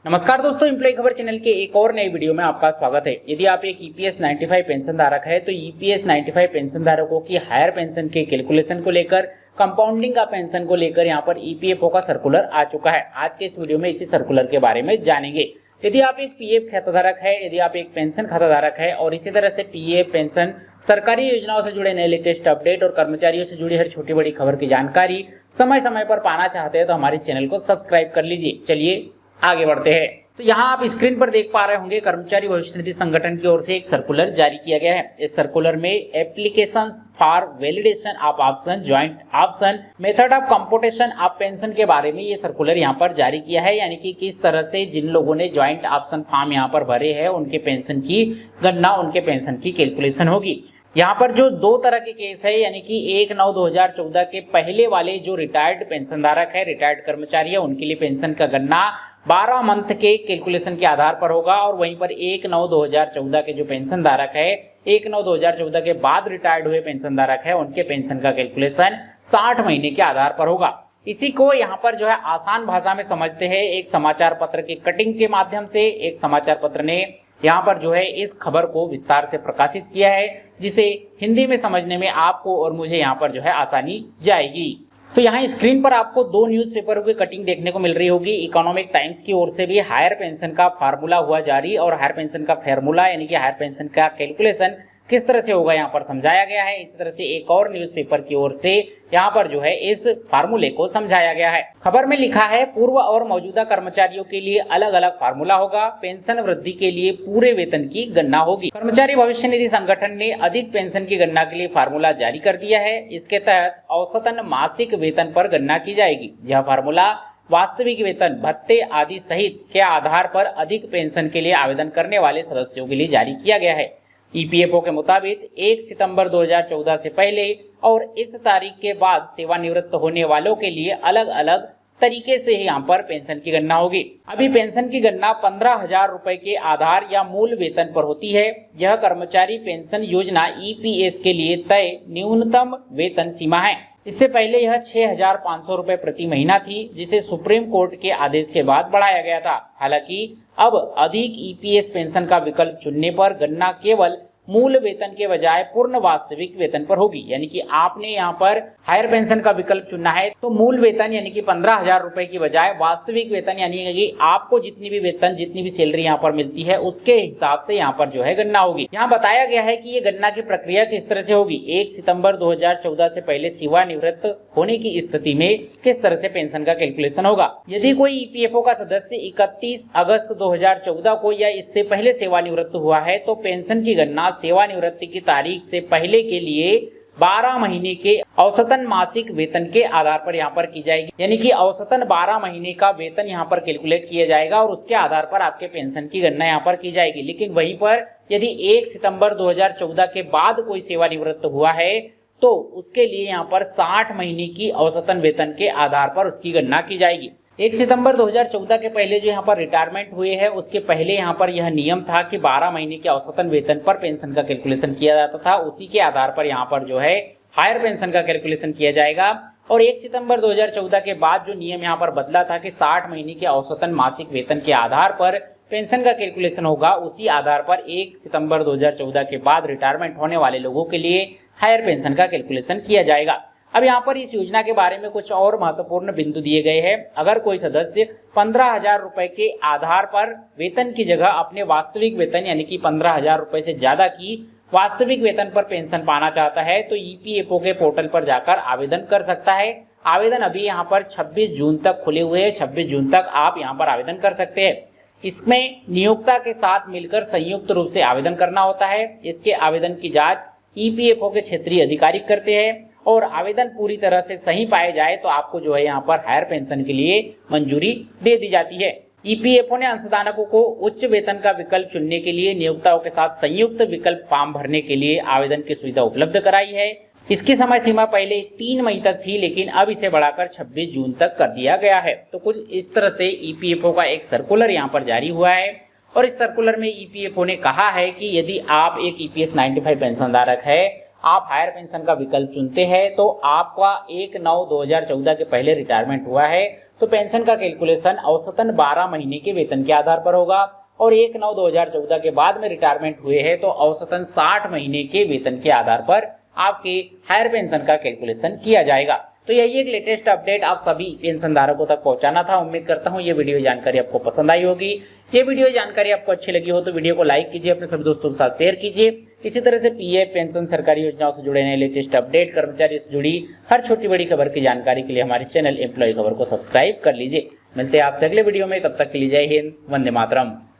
नमस्कार दोस्तों, एम्प्लॉय खबर चैनल के एक और नई वीडियो में आपका स्वागत है। यदि आप एक ईपीएस 95 पेंशन धारक है तो ईपीएस 95 पेंशन धारकों की हायर पेंशन के कैलकुलेशन को लेकर, कंपाउंडिंग का पेंशन को लेकर यहाँ पर ईपीएफओ का सर्कुलर आ चुका है। आज के इस वीडियो में इसी सर्कुलर के बारे में जानेंगे। यदि आप एक पीएफ खाताधारक है, यदि आप एक पेंशन खाताधारक है और इसी तरह से पीएफ पेंशन सरकारी योजनाओं से जुड़े नए लेटेस्ट अपडेट और कर्मचारियों से जुड़ी हर छोटी बड़ी खबर की जानकारी समय समय पर पाना चाहते हैं तो हमारे इस चैनल को सब्सक्राइब कर लीजिए। चलिए आगे बढ़ते हैं। तो यहाँ आप स्क्रीन पर देख पा रहे होंगे, कर्मचारी भविष्य निधि संगठन की ओर से एक सर्कुलर जारी किया गया है। इस सर्कुलर में applications for validation of option, joint option, method of computation of pension के बारे में ये सर्कुलर यहाँ पर जारी किया है। यानी कि किस तरह से जिन लोगों ने ज्वाइंट ऑप्शन फॉर्म यहाँ पर भरे हैं उनके पेंशन की गणना, उनके पेंशन की कैलकुलेशन होगी। यहाँ पर जो दो तरह के केस है, यानी कि 1/9/2014 के पहले वाले जो रिटायर्ड पेंशन धारक है, रिटायर्ड कर्मचारी है, उनके लिए पेंशन का गणना 12 मंथ के कैलकुलेशन के आधार पर होगा। और वहीं पर 1/9/2014 के जो पेंशन धारक है, 1/9/2014 के बाद रिटायर्ड हुए पेंशन धारक है, उनके पेंशन का कैलकुलेशन 60 महीने के आधार पर होगा। इसी को यहाँ पर जो है आसान भाषा में समझते हैं। एक समाचार पत्र की कटिंग के माध्यम से एक समाचार पत्र ने यहाँ पर जो है इस खबर को विस्तार से प्रकाशित किया है, जिसे हिंदी में समझने में आपको और मुझे यहाँ पर जो है आसानी जाएगी। तो यहाँ स्क्रीन पर आपको दो न्यूज़पेपरों की कटिंग देखने को मिल रही होगी। इकोनॉमिक टाइम्स की ओर से भी हायर पेंशन का फार्मूला हुआ जारी, और हायर पेंशन का फार्मूला यानी कि हायर पेंशन का कैलकुलेशन किस तरह से होगा यहाँ पर समझाया गया है। इसी तरह से एक और न्यूज़पेपर की ओर से यहाँ पर जो है इस फार्मूले को समझाया गया है। खबर में लिखा है, पूर्व और मौजूदा कर्मचारियों के लिए अलग अलग फार्मूला होगा। पेंशन वृद्धि के लिए पूरे वेतन की गणना होगी। कर्मचारी भविष्य निधि संगठन ने अधिक पेंशन की गणना के लिए फार्मूला जारी कर दिया है। इसके तहत औसतन मासिक वेतन पर गणना की जाएगी। यह फार्मूला वास्तविक वेतन, भत्ते आदि सहित के आधार पर अधिक पेंशन के लिए आवेदन करने वाले सदस्यों के लिए जारी किया गया है। ईपीएफओ के मुताबिक 1 सितंबर 2014 से पहले और इस तारीख के बाद सेवानिवृत्त होने वालों के लिए अलग अलग तरीके से यहाँ पर पेंशन की गणना होगी। अभी पेंशन की गणना 15,000 रुपए के आधार या मूल वेतन पर होती है। यह कर्मचारी पेंशन योजना ईपीएस के लिए तय न्यूनतम वेतन सीमा है। इससे पहले यह 6,500 रुपए प्रति महीना थी, जिसे सुप्रीम कोर्ट के आदेश के बाद बढ़ाया गया था। हालांकि अब अधिक ईपीएस पेंशन का विकल्प चुनने पर गणना केवल मूल वेतन के बजाय पूर्ण वास्तविक वेतन पर होगी। यानी कि आपने यहाँ पर हायर पेंशन का विकल्प चुनना है तो मूल वेतन यानी कि 15,000 रुपए की बजाय वास्तविक वेतन यानी कि आपको जितनी भी वेतन, जितनी भी सैलरी यहाँ पर मिलती है उसके हिसाब से यहाँ पर जो है गणना होगी। यहाँ बताया गया है कि ये गणना की प्रक्रिया किस तरह से होगी। 1 सितंबर 2014 से पहले सेवानिवृत्त होने की स्थिति में किस तरह से पेंशन का कैलकुलेशन होगा। यदि कोई ईपीएफओ का सदस्य 31 अगस्त 2014 को या इससे पहले सेवानिवृत्त हुआ है तो पेंशन की गणना सेवानिवृत्ति की तारीख से पहले के लिए 12 महीने के औसतन मासिक वेतन के आधार पर यहाँ पर की जाएगी। यानी कि औसतन 12 महीने का वेतन यहाँ पर कैलकुलेट किया जाएगा और उसके आधार पर आपके पेंशन की गणना यहाँ पर की जाएगी। लेकिन वहीं पर यदि 1 सितंबर 2014 के बाद कोई सेवानिवृत्त हुआ है तो उसके लिए यहाँ पर 60 महीने की औसतन वेतन के आधार पर उसकी गणना की जाएगी। 1 सितंबर 2014 के पहले जो यहाँ पर रिटायरमेंट हुए हैं उसके पहले यहाँ पर यह नियम था कि 12 महीने के औसतन वेतन पर पेंशन का कैलकुलेशन किया जाता था। उसी के आधार पर यहाँ पर जो है हायर पेंशन का कैलकुलेशन किया जाएगा। और 1 सितंबर 2014 के बाद जो नियम यहाँ पर बदला था कि 60 महीने के औसतन मासिक वेतन के आधार पर पेंशन का कैलकुलेशन होगा, उसी आधार पर 1 सितंबर 2014 के बाद रिटायरमेंट होने वाले लोगों के लिए हायर पेंशन का कैलकुलेशन किया जाएगा। अब यहाँ पर इस योजना के बारे में कुछ और महत्वपूर्ण बिंदु दिए गए हैं। अगर कोई सदस्य 15,000 रुपए के आधार पर वेतन की जगह अपने वास्तविक वेतन यानी कि 15,000 रुपए से ज्यादा की वास्तविक वेतन पर पेंशन पाना चाहता है तो ईपीएफओ के पोर्टल पर जाकर आवेदन कर सकता है। आवेदन अभी यहाँ पर 26 जून तक खुले हुए हैं। 26 जून तक आप यहाँ पर आवेदन कर सकते हैं। इसमें नियोक्ता के साथ मिलकर संयुक्त रूप से आवेदन करना होता है। इसके आवेदन की जाँच ईपीएफओ के क्षेत्रीय अधिकारी करते हैं और आवेदन पूरी तरह से सही पाए जाए तो आपको जो है यहाँ पर हायर पेंशन के लिए मंजूरी दे दी जाती है। ईपीएफओ ने अंशदानकों को उच्च वेतन का विकल्प चुनने के लिए नियोक्ताओं के साथ संयुक्त विकल्प फॉर्म भरने के लिए आवेदन की सुविधा उपलब्ध कराई है। इसकी समय सीमा पहले 3 मई तक थी, लेकिन अब इसे बढ़ाकर 26 जून तक कर दिया गया है। तो कुछ इस तरह से ईपीएफओ का एक सर्कुलर यहाँ पर जारी हुआ है और इस सर्कुलर में ईपीएफओ ने कहा है कि यदि आप एक ईपीएस 95 पेंशन धारक है, आप हायर पेंशन का विकल्प चुनते हैं तो आपका 1/9/2014 के पहले रिटायरमेंट हुआ है तो पेंशन का कैलकुलेशन औसतन 12 महीने के वेतन के आधार पर होगा और 1/9/2014 के बाद में रिटायरमेंट हुए हैं तो औसतन 60 महीने के वेतन के आधार पर आपके हायर पेंशन का कैलकुलेशन किया जाएगा। तो यही एक लेटेस्ट अपडेट आप सभी पेंशन धारकों तक पहुंचाना था। उम्मीद करता हूं ये वीडियो जानकारी आपको पसंद आई होगी। ये वीडियो जानकारी आपको अच्छी लगी हो तो वीडियो को लाइक कीजिए, अपने सभी दोस्तों के साथ शेयर कीजिए। इसी तरह से पीएफ पेंशन सरकारी योजनाओं से जुड़े नए लेटेस्ट अपडेट, कर्मचारी से जुड़ी हर छोटी बड़ी खबर की जानकारी के लिए हमारे चैनल एम्प्लॉय खबर को सब्सक्राइब कर लीजिए। मिलते हैं आपसे अगले वीडियो में, तब तक के लिए जय हिंद, वंदे मातरम।